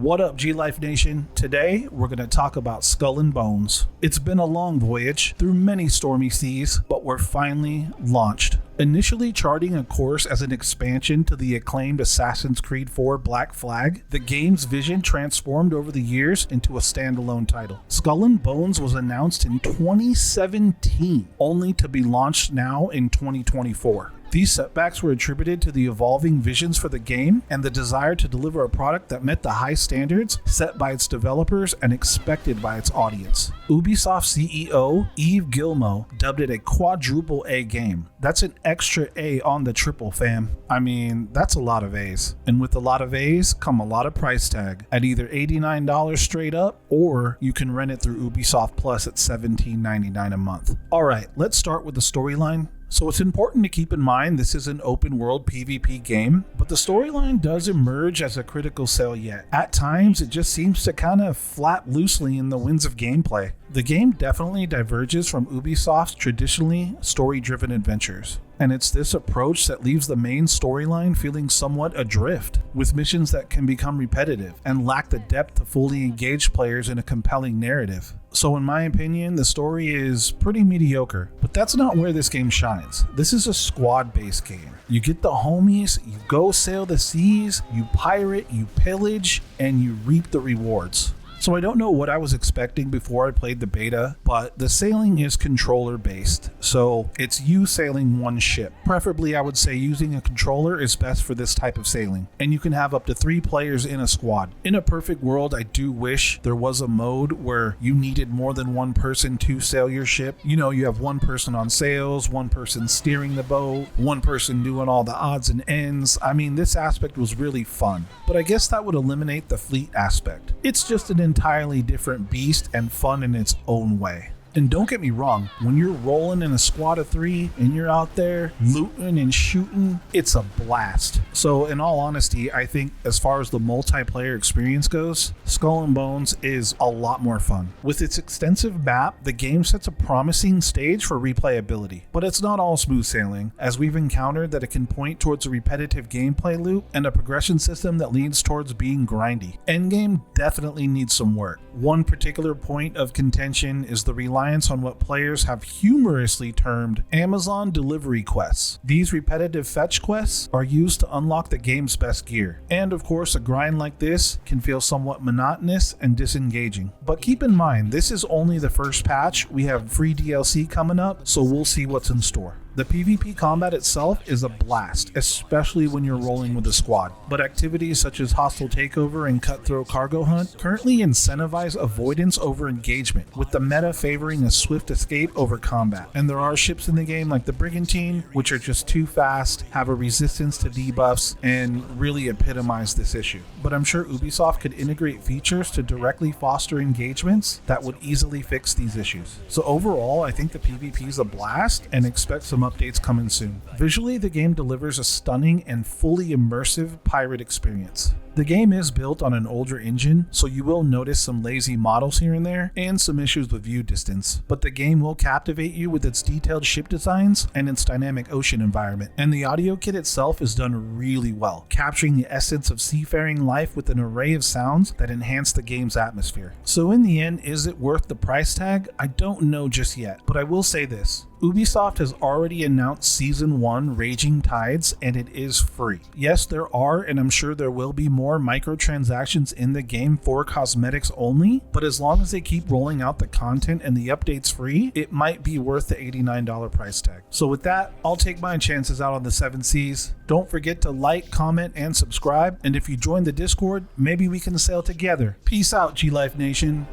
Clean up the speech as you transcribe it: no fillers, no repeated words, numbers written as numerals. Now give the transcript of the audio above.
What up, GLYFE Nation? Today, we're going to talk about Skull and Bones. It's been a long voyage through many stormy seas, but we're finally launched. Initially charting a course as an expansion to the acclaimed Assassin's Creed 4 Black Flag, the game's vision transformed over the years into a standalone title. Skull and Bones was announced in 2017, only to be launched now in 2024. These setbacks were attributed to the evolving visions for the game and the desire to deliver a product that met the high standards set by its developers and expected by its audience. Ubisoft CEO Yves Guillemot dubbed it a quadruple A game. That's an extra A on the triple, fam. I mean, that's a lot of A's. And with a lot of A's come a lot of price tag at either $89 straight up, or you can rent it through Ubisoft Plus at $17.99 a month. Alright, let's start with the storyline. So it's important to keep in mind this is an open world PvP game, but the storyline does emerge as a critical sell yet. At times, it just seems to kind of flap loosely in the winds of gameplay. The game definitely diverges from Ubisoft's traditionally story-driven adventures, and it's this approach that leaves the main storyline feeling somewhat adrift, with missions that can become repetitive and lack the depth to fully engage players in a compelling narrative. So in my opinion, the story is pretty mediocre, but that's not where this game shines. This is a squad-based game. You get the homies, you go sail the seas, you pirate, you pillage, and you reap the rewards. So I don't know what I was expecting before I played the beta, but the sailing is controller based. So it's you sailing one ship. Preferably I would say using a controller is best for this type of sailing. And you can have up to 3 players in a squad. In a perfect world, I do wish there was a mode where you needed more than one person to sail your ship. You know, you have one person on sails, one person steering the boat, one person doing all the odds and ends. I mean, this aspect was really fun, but I guess that would eliminate the fleet aspect. It's just an entirely different beast and fun in its own way. And don't get me wrong, when you're rolling in a squad of 3 and you're out there looting and shooting, it's a blast. So in all honesty, I think as far as the multiplayer experience goes, Skull and Bones is a lot more fun. With its extensive map, the game sets a promising stage for replayability, but it's not all smooth sailing, as we've encountered that it can point towards a repetitive gameplay loop and a progression system that leads towards being grindy. Endgame definitely needs some work. One particular point of contention is the reliance on what players have humorously termed Amazon delivery quests. These repetitive fetch quests are used to unlock the game's best gear. And of course, a grind like this can feel somewhat monotonous and disengaging. But keep in mind, this is only the first patch. We have free DLC coming up, so we'll see what's in store. The PvP combat itself is a blast, especially when you're rolling with a squad. But activities such as hostile takeover and cutthroat cargo hunt currently incentivize avoidance over engagement, with the meta favoring a swift escape over combat. And there are ships in the game like the Brigantine, which are just too fast, have a resistance to debuffs, and really epitomize this issue. But I'm sure Ubisoft could integrate features to directly foster engagements that would easily fix these issues. So overall, I think the PvP is a blast and expect some updates coming soon. Visually, the game delivers a stunning and fully immersive pirate experience. The game is built on an older engine, so you will notice some lazy models here and there, and some issues with view distance, but the game will captivate you with its detailed ship designs and its dynamic ocean environment. And the audio kit itself is done really well, capturing the essence of seafaring life with an array of sounds that enhance the game's atmosphere. So in the end, is it worth the price tag? I don't know just yet, but I will say this. Ubisoft has already announced Season 1 Raging Tides, and it is free. Yes, there are, and I'm sure there will be more microtransactions in the game for cosmetics only, but as long as they keep rolling out the content and the updates free, it might be worth the $89 price tag. So with that, I'll take my chances out on the 7 Seas. Don't forget to like, comment, and subscribe, and if you join the Discord, maybe we can sail together. Peace out, GLYFE Nation.